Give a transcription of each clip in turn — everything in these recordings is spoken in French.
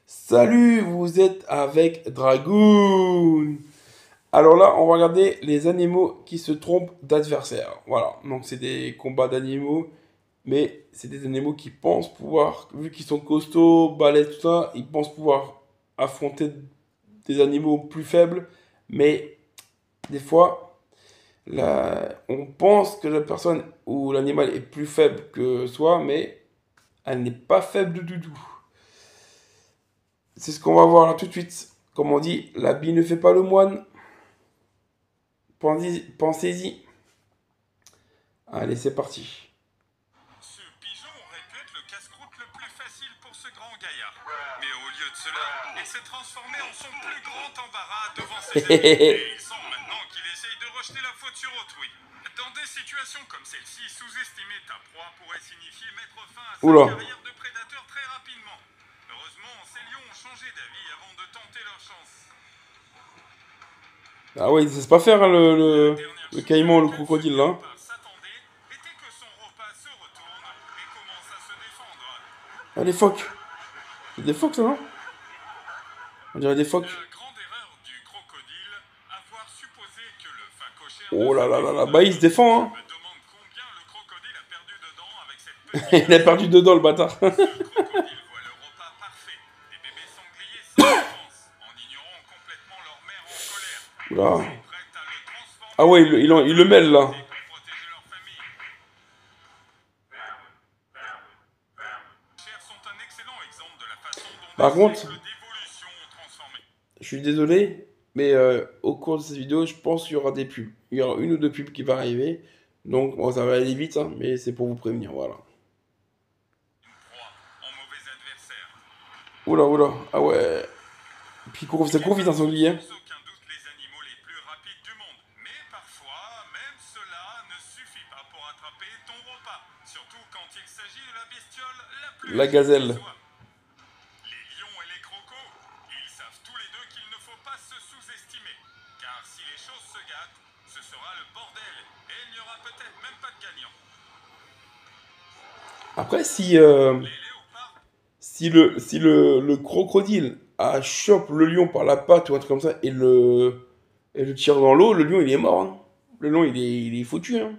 Salut, vous êtes avec Dragoon. Alors là, on va regarder les animaux qui se trompent d'adversaire. Voilà, donc c'est des combats d'animaux, mais c'est des animaux qui pensent pouvoir, vu qu'ils sont costauds, balèzes, tout ça, ils pensent pouvoir affronter des animaux plus faibles, mais des fois, on pense que la personne ou l'animal est plus faible que soi, mais elle n'est pas faible du tout. C'est ce qu'on va voir là tout de suite. Comme on dit, l'habit ne fait pas le moine. Pensez-y. Allez, c'est parti. Ce pigeon aurait pu être le casse-croûte le plus facile pour ce grand gaillard. Mais au lieu de cela, il s'est transformé en son plus grand embarras devant ses amis. Et il semble maintenant qu'il essaye de rejeter la faute sur autrui. Dans des situations comme celle-ci, sous-estimer ta proie pourrait signifier mettre fin à sa Oula. carrière de prédateur très rapidement. Heureusement, ces lions ont changé d'avis avant de tenter leur chance. Ah ouais, il ne sait pas faire hein, La dernière le chose à caïman, le laquelle ce crocodile là. léopard s'attendait était que son repas se retourne et commence à se défendre. Ah, les phoques. C'est des phoques ça, non? On dirait des phoques. La grande erreur du crocodile, avoir supposé que le phacochère ne Oh là se là là là. défendrait Bah, il pas. se défend, Je hein. me demande combien le crocodile a perdu dedans avec cette petite Il a astuce. perdu dedans, le bâtard. Ce crocodile voit le repas parfait, des bébés sangliers sans défense, en ignorant complètement leur mère en colère. Ils Oula. sont prêts à le Ah transformer ouais, en il le mêle là. pour protéger leur famille. Les chairs sont un excellent exemple de la façon dont des Par contre, siècles d'évolution ont transformé. je suis désolé, mais au cours de cette vidéo, je pense qu'il y aura des pubs. Il y aura une ou deux pubs qui vont arriver. Donc, bon, ça va aller vite, hein, mais c'est pour vous prévenir, voilà. Une proie en mauvais adversaire. Oula, oula. Ah ouais. Puis, ça Les court vite un hommes sont sanglier. sans aucun doute les animaux les plus rapides du monde. Mais parfois, même cela ne suffit pas pour attraper ton repas. Surtout quand il s'agit de la bestiole la plus La agile qui gazelle. soit. Les lions et les crocos, ils savent tous les deux qu'il ne faut pas se sous-estimer. Car si les choses se gâtent, ce sera le bordel. Et il n'y aura peut-être même pas de gagnant. Après, Les léopards. le crocodile chope le lion par la patte ou un truc comme ça et le tire dans l'eau, le lion il est mort, hein. Le lion il est foutu, hein.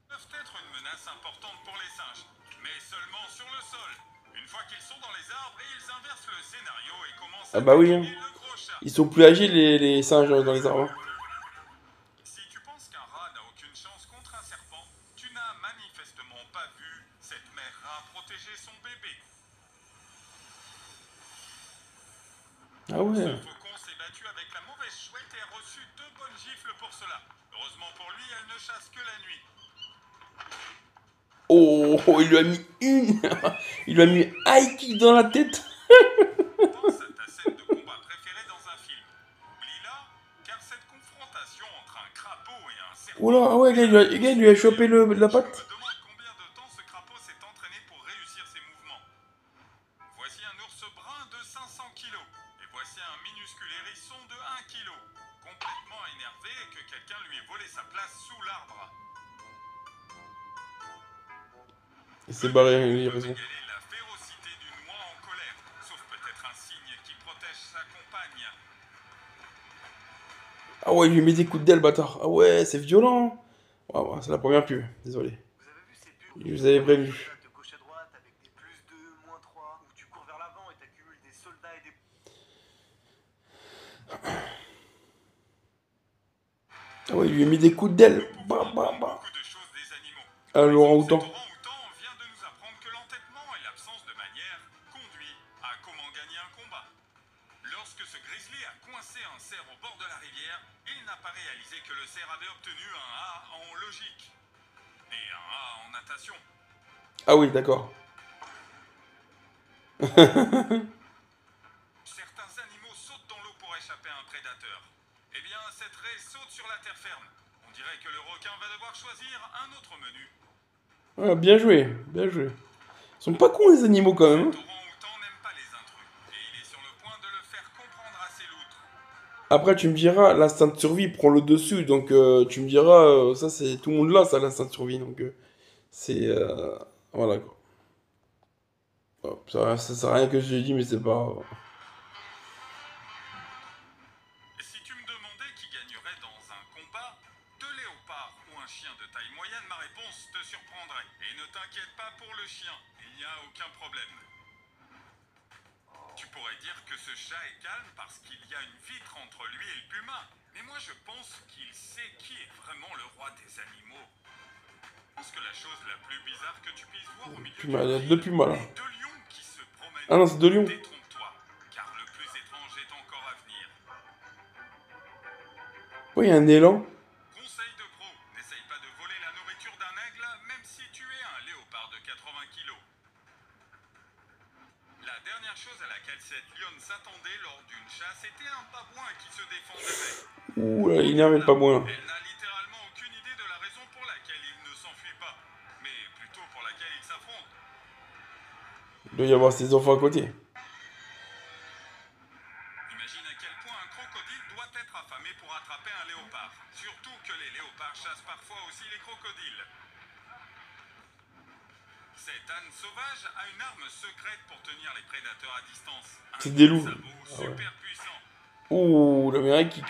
Peuvent être une menace importante pour les singes, mais seulement sur le sol. Une fois qu'ils sont dans les arbres, ils inversent le scénario et commencent Ah à bah oui, hein. taquiner le gros chat. Ils sont plus agiles les singes dans les arbres, hein. Si tu penses qu'un rat n'a aucune chance contre un serpent, tu n'as manifestement pas vu cette mère rat protéger son bébé. Ah Ce ouais. faucon s'est battu avec la mauvaise chouette et a reçu 2 bonnes gifles pour cela. Heureusement pour lui, elle ne chasse que la nuit. Oh, oh, il lui a mis une. Il lui a mis un high kick dans la tête. Pense à ta scène de combat préférée dans un film. Oublie-la, car cette confrontation entre un crapaud et un Oh là, serpent ah ouais, est le gars, il lui a chopé la Je me patte. demande combien de temps ce crapaud s'est entraîné pour réussir ses mouvements. Voici un ours brun de 500 kilos. Et voici un minuscule hérisson de 1 kilo. Complètement énervé que quelqu'un lui ait volé sa place sous l'arbre. Il s'est Peu barré, d'animaux il a peuvent raison. égaler la férocité d'une oie en colère. Sauf peut-être un cygne qui protège sa compagne. Ah ouais, il lui met des coups de dalle, bâtard. Ah ouais, c'est violent. Ah ouais, c'est la première pub, désolé. Vous avez vu ces pubs où Je tu vous avais vois des prévenu. soldats de gauche à droite avec des +2, -3, où tu cours vers l'avant et t'accumules des soldats et des... Ah ouais, il lui a mis des coups d'aile. Nous pouvons Bah, bah, apprendre bah. beaucoup de choses des animaux. Ah, Par exemple, cet l'orang-outan. orang-outan vient de nous apprendre que l'entêtement et l'absence de manière conduit à comment gagner un combat. Lorsque ce grizzly a coincé un cerf au bord de la rivière, il n'a pas réalisé que le cerf avait obtenu un A en logique et un A en natation. Ah oui, d'accord. Certains animaux sautent dans l'eau pour échapper à un prédateur. Eh bien, cette raie saute sur la terre ferme. On dirait que le requin va devoir choisir un autre menu. Ah, bien joué, bien joué. Ils sont pas cons les animaux quand même, hein. Cet orang-outan n'aime pas les intrus et il est sur le point de le faire comprendre à ses loutres. Après, tu me diras, l'instinct de survie prend le dessus. Donc, tu me diras, ça, c'est tout le monde là, ça, l'instinct de survie. Donc, c'est. Voilà, quoi. Hop, ça sert à rien que j'ai dit, mais c'est pas grave. Si tu me demandais qui gagnerait dans un combat, deux léopards ou un chien de taille moyenne, ma réponse te surprendrait. Et ne t'inquiète pas pour le chien, il n'y a aucun problème. Tu pourrais dire que ce chat est calme parce qu'il y a une vitre entre lui et le puma. Mais moi je pense qu'il sait qui est vraiment le roi des animaux. Je pense que la chose la plus bizarre que tu puisses voir au milieu Puma, il y a du deux fil pumas là. est deux lions qui se promènent. Ah non, c'est deux lions. Détrompe-toi, car le plus étrange est encore à venir. Pourquoi il y a un élan? Conseil de pro, n'essaye pas de voler la nourriture d'un aigle, même si tu es un léopard de 80 kilos. La dernière chose à laquelle cette lionne s'attendait lors d'une chasse était un babouin qui se défendait. Ouh là, il énerve pas moins. Elle n'a littéralement aucune idée de la raison pour laquelle il ne s'enfuit pas, mais plutôt pour laquelle il s'affronte. Il doit y avoir ses enfants à côté. Imagine à quel point un crocodile doit être affamé pour attraper un léopard. Surtout que les léopards chassent parfois aussi les crocodiles. Cette âne sauvage a une arme secrète pour tenir les prédateurs à distance. C'est des loups. Sabot Ah ouais. super puissant. Ouh, le meilleur kick.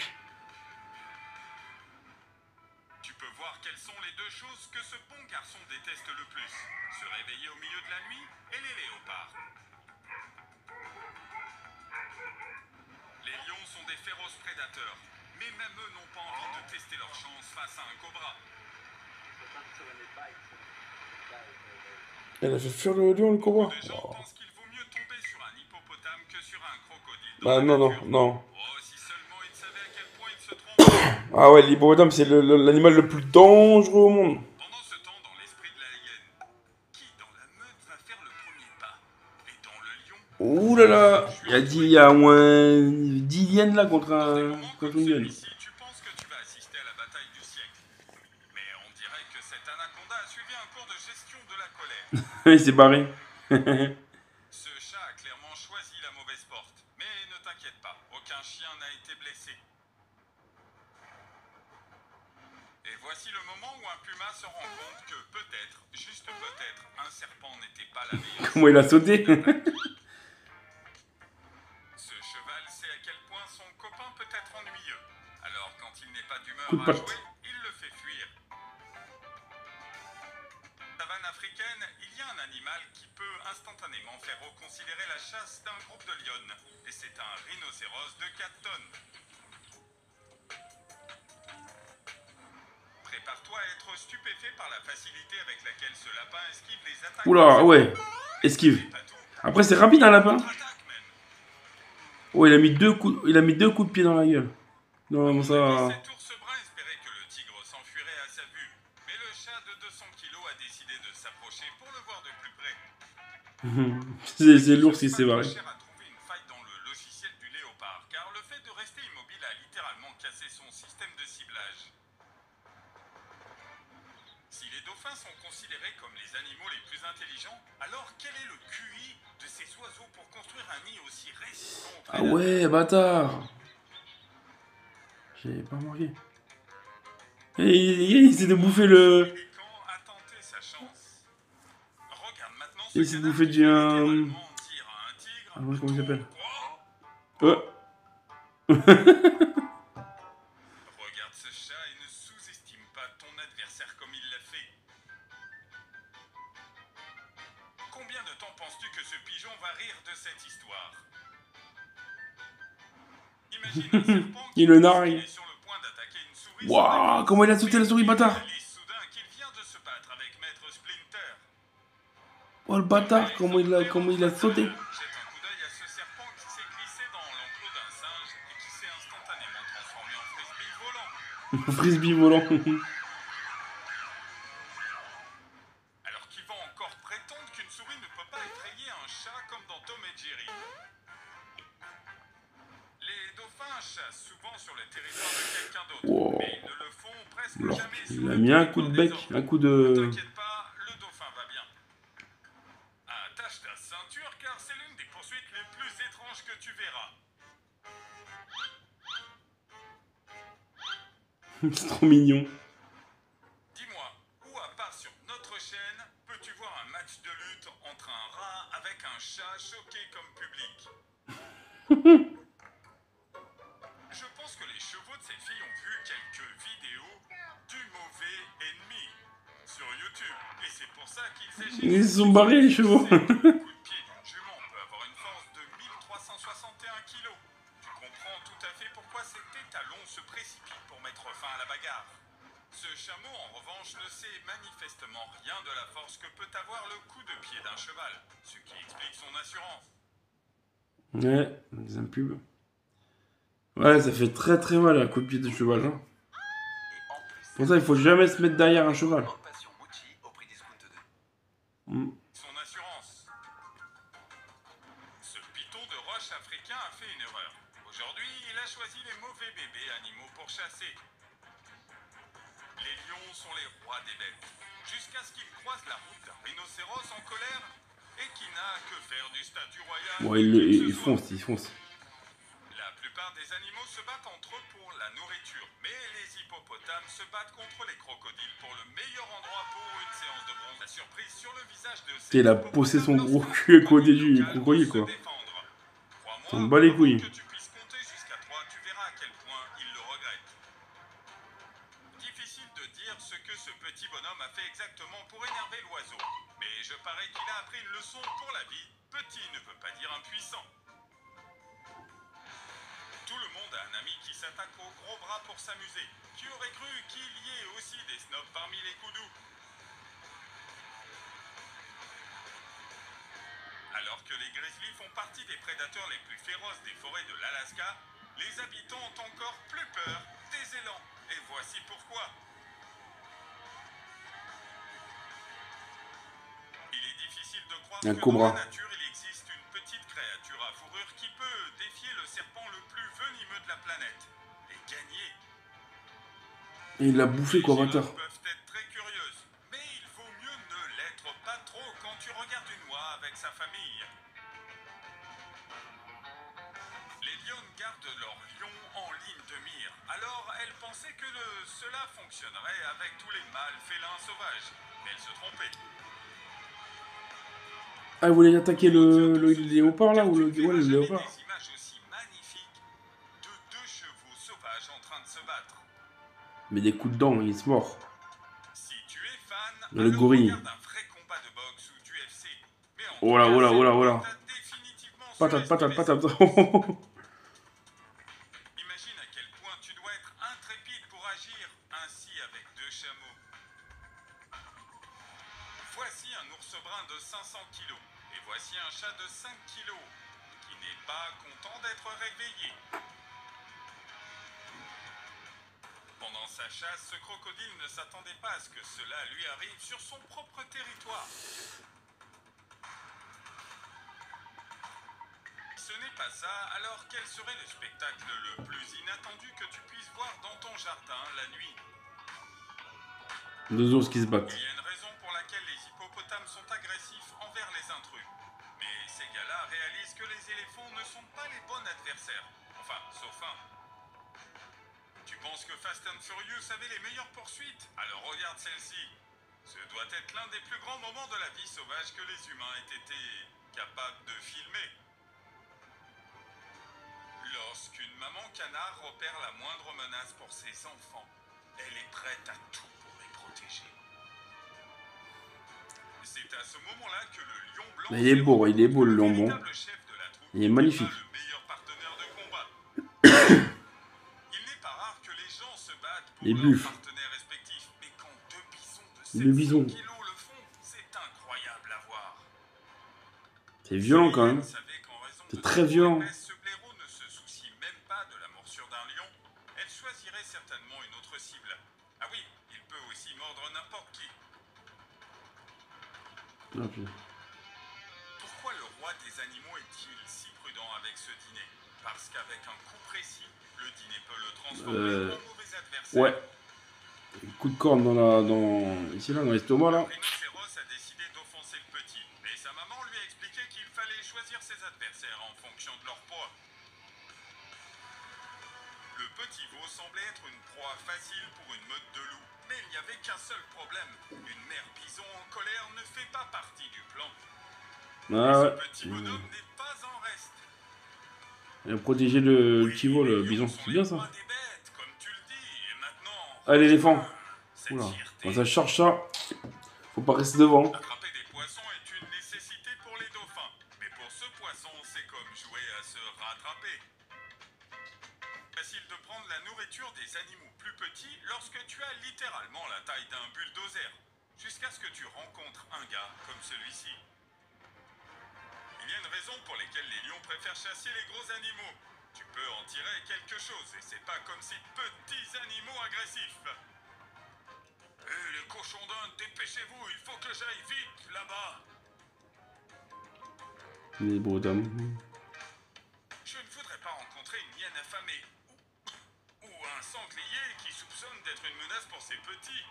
Tu peux voir quelles sont les deux choses que ce bon garçon déteste le plus. Se réveiller au milieu de la nuit et les léopards. Les lions sont des féroces prédateurs, mais même eux n'ont pas envie de tester leur chance face à un cobra. Elle a fait fuir le lion, le cobra. Les gens Oh. pensent qu'il vaut mieux tomber sur un hippopotame que sur un crocodile. dans Bah la non, non, nature. non. Oh, si seulement ils savaient à quel point ils se trompent. Ah ouais, l'hippopotame, c'est l'animal le plus dangereux au monde. Pendant ce temps, dans l'esprit de la hyène, qui dans la meute va faire le premier pas? Et dans le lion, Ouh là là. Il y a au moins 10 yens là contre comme une hyène. celui-ci, tu penses que tu vas assister à la bataille du siècle. Mais on dirait que cet anaconda a suivi un cours de gestion de la colère. Il s'est barré. Ce chat a clairement choisi la mauvaise porte. Mais ne t'inquiète pas, aucun chien n'a été blessé. Et voici le moment où un puma se rend compte que peut-être, juste peut-être, un serpent n'était pas la meilleure. Comment il a sauté? Ce cheval sait à quel point son copain peut être ennuyeux. Alors quand il n'est pas Coup de d'humeur à patte. jouer, il le fait fuir. Savane africaine, il y a un animal qui peut instantanément faire reconsidérer la chasse d'un groupe de lionnes. Et c'est un rhinocéros de 4 tonnes. Prépare-toi à être stupéfait par la facilité avec laquelle ce lapin esquive les attaques. Oula, ouais. Esquive. C'est pas tout. Après, c'est rapide un lapin. Contre-attaque, man. Oh, il a mis deux coups de pied dans la gueule. Non, ça. Cet ours brun espérait que le tigre s'enfuirait à sa vue. Mais le chat de 200 kilos a décidé de s'approcher pour le voir de plus près. C'est l'ours qui s'est barré. Cher a trouvé une faille dans le logiciel du léopard, car le fait de rester immobile a littéralement cassé son système de ciblage. Si les dauphins sont considérés comme les animaux les plus intelligents, alors quel est le QI de ces oiseaux pour construire un nid aussi résistant aux Ah prédateurs? ouais, bâtard. J'ai pas remarqué. Et il s'est bouffé le. Pélican a tenté sa chance. Regarde maintenant ce Il s'est canard bouffé qui du. littéralement tire à un tigre. Ah ouais, comment il s'appelle? Quoi? Oh. Regarde ce chat et ne sous-estime pas ton adversaire comme il l'a fait. Combien de temps penses-tu que ce pigeon va rire de cette histoire? Imagine un serpent qui Il le pense nargue. qu'il est sur le point d'attaquer une souris. Waouh, comment il a sauté la souris, bâtard. Il réalise soudain qu'il vient de se battre avec Maître Splinter. Oh le bâtard, comment il a sauté. Jette un coup d'œil à ce serpent qui s'est glissé dans l'enclos d'un singe et qui s'est instantanément transformé en frisbee volant. Frisbee volant. Alors qui va encore prétendre qu'une souris ne peut pas effrayer un chat comme dans Tom et Jerry? Les dauphins chassent souvent sur le territoire de quelqu'un d'autre, Wow. mais ils ne le font presque Alors, jamais sur il a le mis un coup de territoire bec, des un autres. coup Ne de. t'inquiète pas, le dauphin va bien. Attache ta ceinture car c'est l'une des poursuites les plus étranges que tu verras. C'est trop mignon. Dis-moi, où à part sur notre chaîne, peux-tu voir un match de lutte entre un rat avec un chat choqué comme public. Je pense que les chevaux de ces filles ont vu quelques vidéos du mauvais ennemi sur YouTube. Et c'est pour ça qu'il s'agit... Ils se sont barrés, les chevaux. Le coup de pied d'une jument peut avoir une force de 1361 kg. Tu comprends tout à fait pourquoi cet étalon se précipite pour mettre fin à la bagarre. Ce chameau, en revanche, ne sait manifestement rien de la force que peut avoir le coup de pied d'un cheval, ce qui explique son assurance. Ouais, des impubs. Ouais, ça fait très très mal un coup de pied de cheval. Hein. Pour ça, il faut jamais se mettre derrière un cheval. Son assurance. Ce python de roche africain a fait une erreur. Aujourd'hui, il a choisi les mauvais bébés animaux pour chasser. Les lions sont les rois des bêtes. Jusqu'à ce qu'il croise la route d'un rhinocéros en colère et qui n'a que faire du statut royal. Ouais, ils foncent. La plupart des animaux se battent entre eux pour la nourriture, mais les hippopotames se battent contre les crocodiles pour le meilleur endroit pour une séance de bronze. La surprise sur le visage de ces Il a posé son gros cul à côté du crocodile, quoi. T'en bats les couilles. Que tu puisses compter jusqu'à 3, tu verras à quel point il le regrette. Difficile de dire ce que ce petit bonhomme a fait exactement pour énerver l'oiseau, mais je parie qu'il a appris une leçon pour la vie. Petit ne veut pas dire impuissant. Tout le monde a un ami qui s'attaque au gros bras pour s'amuser. Qui aurait cru qu'il y ait aussi des snobs parmi les koudous? Alors que les grizzlies font partie des prédateurs les plus féroces des forêts de l'Alaska, les habitants ont encore plus peur des élans. Et voici pourquoi. Il est difficile de croire Un que cobra. dans la nature, il existe une petite créature à fourrure qui peut défier le serpent le plus venimeux de la planète et gagner. Et il l'a bouffé, quoi, Les bâtard. girafes peuvent être très curieuses, mais il vaut mieux ne l'être pas trop quand tu regardes une oie avec sa famille. Les lionnes gardent leur lion en ligne de mire, alors elles pensaient que cela fonctionnerait avec tous les mâles félins sauvages, mais elles se trompaient. Ah, vous voulez attaquer le léopard, là? Ou le... Ouais, le léopard. Des images aussi magnifiques de deux chevaux sauvages en train de se battre. Mais des coups de dents, il est mort. Si tu es fan, Le alors gorille. regarde un vrai combat de boxe ou d'UFC. Mais en Oh là, tout oh là, cas, oh là, oh là. t'as définitivement Patate, patate, surestimé patate. Imagine à quel point tu dois être intrépide pour agir ainsi avec deux chameaux. Voici un ours brun de 500 kg et voici un chat de 5 kg qui n'est pas content d'être réveillé. Pendant sa chasse, ce crocodile ne s'attendait pas à ce que cela lui arrive sur son propre territoire. Ce n'est pas ça, alors quel serait le spectacle le plus inattendu que tu puisses voir dans ton jardin la nuit? Deux ours qui se battent. Il y a une raison pour laquelle les hippopotames sont agressifs envers les intrus. Mais ces gars-là réalisent que les éléphants ne sont pas les bons adversaires. Enfin, sauf un. Tu penses que Fast and Furious avait les meilleures poursuites? Alors regarde celle-ci. Ce doit être l'un des plus grands moments de la vie sauvage que les humains aient été capables de filmer. Lorsqu'une maman canard repère la moindre menace pour ses enfants, elle est prête à tout pour les protéger. C'est à ce moment-là que le lion blanc... Mais il est beau le lion blanc. Il est magnifique. Le meilleur partenaire de combat. Il n'est pas rare que les gens se battent pour Les leurs buffles. partenaires respectifs, mais quand deux bisons de Le 700 bison. kilos le font, c'est incroyable à voir. C'est violent, quand même. Vous savez qu'en raison C'est de très son violent. épaisse, ce blaireau ne se soucie même pas de la morsure d'un lion. Elle choisirait certainement une autre cible. Ah oui, il peut aussi mordre n'importe qui. Ok. Pourquoi le roi des animaux est-il si prudent avec ce dîner? Parce qu'avec un coup précis, le dîner peut le transformer en mauvais adversaire. Ouais. Coup de corne ici, là, dans l'estomac, là. Le rhinocéros a décidé d'offenser le petit, mais sa maman lui a expliqué qu'il fallait choisir ses adversaires en fonction de leur poids. Le petit veau semblait être une proie facile pour une meute de loups, mais il n'y avait qu'un seul problème. Une mère bison en colère ne fait pas partie du plan. Ah ouais. Ce petit bonhomme n'est pas en reste. Il a protégé le Oui, petit veau, le les bison. lions sont C'est les bien ça. rois des bêtes, comme tu le dis, et maintenant, Ah, l'éléphant. cette Oula. fierté. Quand ça charge ça, faut pas rester devant. Attraper des poissons est une nécessité pour les dauphins. Mais pour ce poisson, c'est comme jouer à se rattraper. Facile de prendre la nourriture des animaux plus petits lorsque tu as littéralement la taille d'un bulldozer. Jusqu'à ce que tu rencontres un gars comme celui-ci. Il y a une raison pour laquelle les lions préfèrent chasser les gros animaux. Tu peux en tirer quelque chose et c'est pas comme ces petits animaux agressifs. Hé les cochons d'Inde, dépêchez-vous, il faut que j'aille vite là-bas. Les beaux dames. Je ne voudrais pas rencontrer une hyène affamée ou un sanglier qui soupçonne d'être une menace pour ses petits.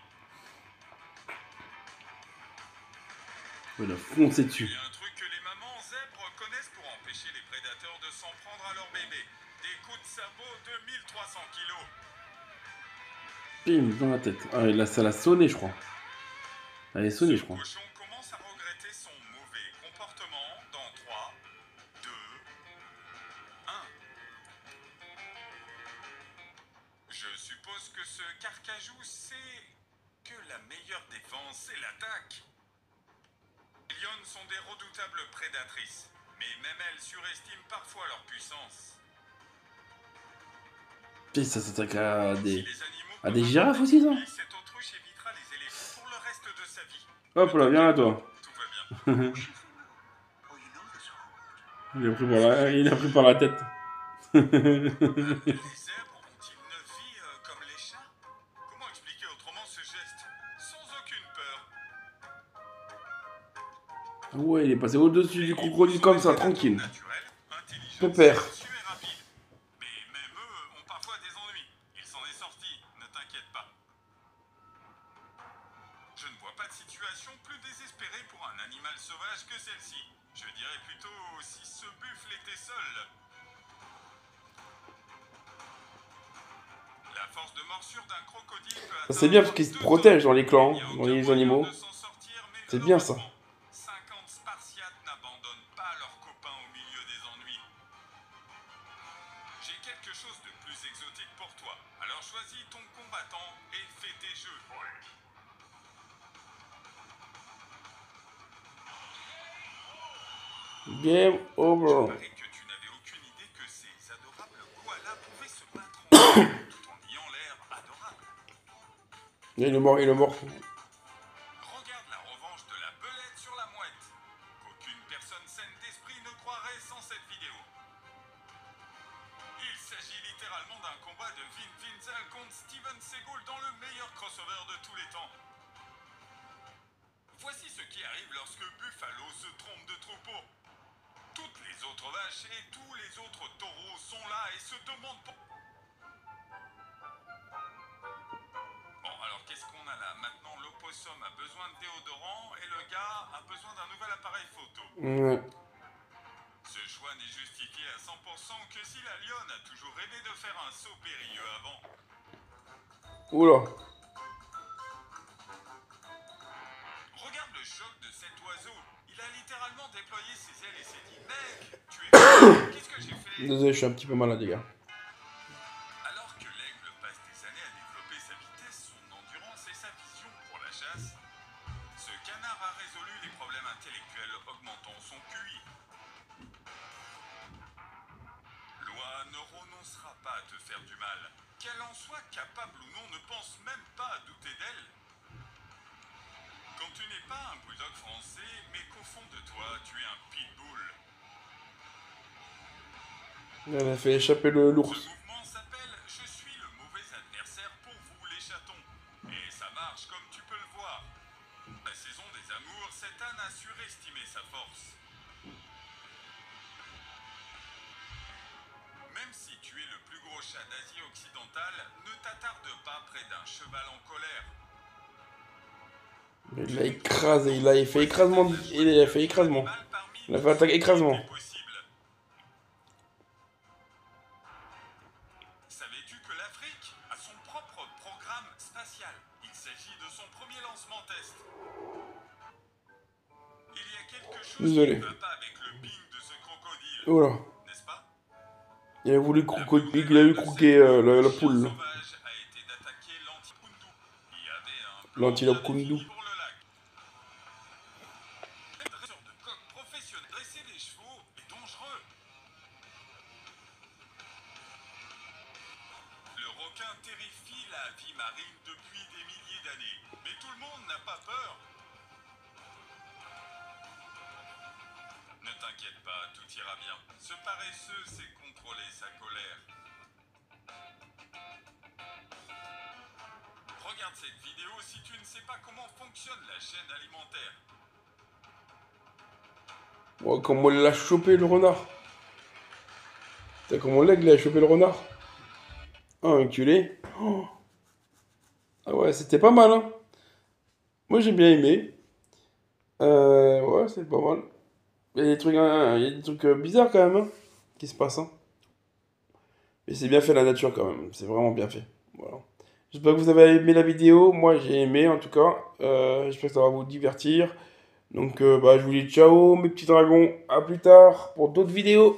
Il a foncé Il dessus. y a un truc que les mamans zèbres connaissent pour empêcher les prédateurs de s'en prendre à leur bébé. Des coups de sabot de 1300 kilos. Bim, dans la tête. Ah, là, ça l'a sonné, je crois. Elle est sonnée, je Ce crois. cochon commence à regretter son mauvais comportement dans 3, 2, 1. Je suppose que ce carcajou sait que la meilleure défense, c'est l'attaque. Les lionnes sont des redoutables prédatrices, mais même elles surestiment parfois leur puissance. Et ça s'attaque à Si des... les animaux à des comme un girafes aussi, ça. oublient, cette autruche évitera les éléphants pour le reste de sa vie. Hop là, viens là, toi. Tout va bien. Oh, you know this road. Il a pris par la tête. Les zèbres ont-ils une vie comme les chats? Comment expliquer autrement ce geste? Sans aucune peur. Ouais, il est passé au-dessus du crocodile comme ça, tranquille. Naturel, intelligent, Pépère. silencieux et rapide. Mais même eux ont parfois des ennuis. Il s'en est sorti, ne t'inquiète pas. Je ne vois pas de situation plus désespérée pour un animal sauvage que celle-ci. Je dirais plutôt si ce buffle était seul. La force de morsure d'un crocodile peut Ça, c'est bien parce qu'ils se protègent dans les clans, Il y a dans aucun les moyen animaux. de s'en sortir, mais C'est bien, ça. heureusement, 50 Spartiates n'abandonnent pas leurs copains au milieu des ennuis. J'ai quelque chose de plus exotique pour toi. Alors choisis ton combattant et fais tes jeux. Game over. Paraît que tu n'avais aucune idée que ces adorables koalas pouvaient se battre ensemble tout en ayant l'air adorable. Il est mort, il est mort. Regarde la revanche de la belette sur la mouette. Qu'aucune personne saine d'esprit ne croirait sans cette vidéo. Il s'agit littéralement d'un combat de Vin Diesel contre Steven Seagal dans le meilleur crossover de tous les temps. Voici ce qui arrive lorsque Buffalo se trompe de troupeau. Toutes les autres vaches et tous les autres taureaux sont là et se demandent pour... Bon, alors qu'est-ce qu'on a là? Maintenant, l'opossum a besoin de déodorant et le gars a besoin d'un nouvel appareil photo. Ouais. Ce choix n'est justifié à 100% que si la lionne a toujours rêvé de faire un saut périlleux avant. Oula. Regarde le choc de cet oiseau. Il a littéralement déployé ses ailes et s'est dit « Mec, tu es fou. Qu'est-ce que j'ai fait ?» Désolé, je suis un petit peu malade, les gars. Alors que l'aigle passe des années à développer sa vitesse, son endurance et sa vision pour la chasse, ce canard a résolu les problèmes intellectuels augmentant son QI. Loi ne renoncera pas à te faire du mal. Qu'elle en soit capable ou non, ne pense même pas à douter d'elle. Quand tu n'es pas un bulldog français, mais qu'au fond de toi, tu es un pitbull. Elle a fait échapper Ce l'ours. mouvement s'appelle « Je suis le mauvais adversaire pour vous les chatons ». Et ça marche comme tu peux le voir. La saison des amours, cet âne a surestimé sa force. Même si tu es le plus gros chat d'Asie occidentale, ne t'attarde pas près d'un cheval en colère. Il l'a écrasé, il a fait écrasement. Il a fait écrasement. Il a fait attaque écrasement. Savais-tu que l'Afrique a son propre programme spatial? Il s'agit de son premier lancement test. Il y a quelque chose Désolé. qui ne va pas Voilà. n'est-ce pas? Il a voulu croquer, il a eu croquer la poule. Là. Sauvage a été d'attaquer l'antilope Kundu. Il y avait un plan L'antilope bien défini Kundu. pour le lac. Un dresseur de coq professionnel. Dresser les chevaux est dangereux. Le requin terrifie la vie marine depuis des milliers d'années. Mais tout le monde n'a pas peur. Ne t'inquiète pas, tout ira bien. Ce paresseux sait contrôler sa colère. Regarde cette vidéo si tu ne sais pas comment fonctionne la chaîne alimentaire. Oh, comment il a chopé le renard. T'as comment l'aigle il a chopé le renard. Ah, enculé. Oh. Ah ouais, c'était pas mal, hein. Moi, j'ai bien aimé. Ouais, c'est pas mal. Il y a des trucs, hein, il y a des trucs bizarres quand même, hein, qui se passent, hein. Mais c'est bien fait la nature quand même. C'est vraiment bien fait. Voilà. J'espère que vous avez aimé la vidéo. Moi, j'ai aimé en tout cas. J'espère que ça va vous divertir. Donc, bah, je vous dis ciao, mes petits dragons. À plus tard pour d'autres vidéos.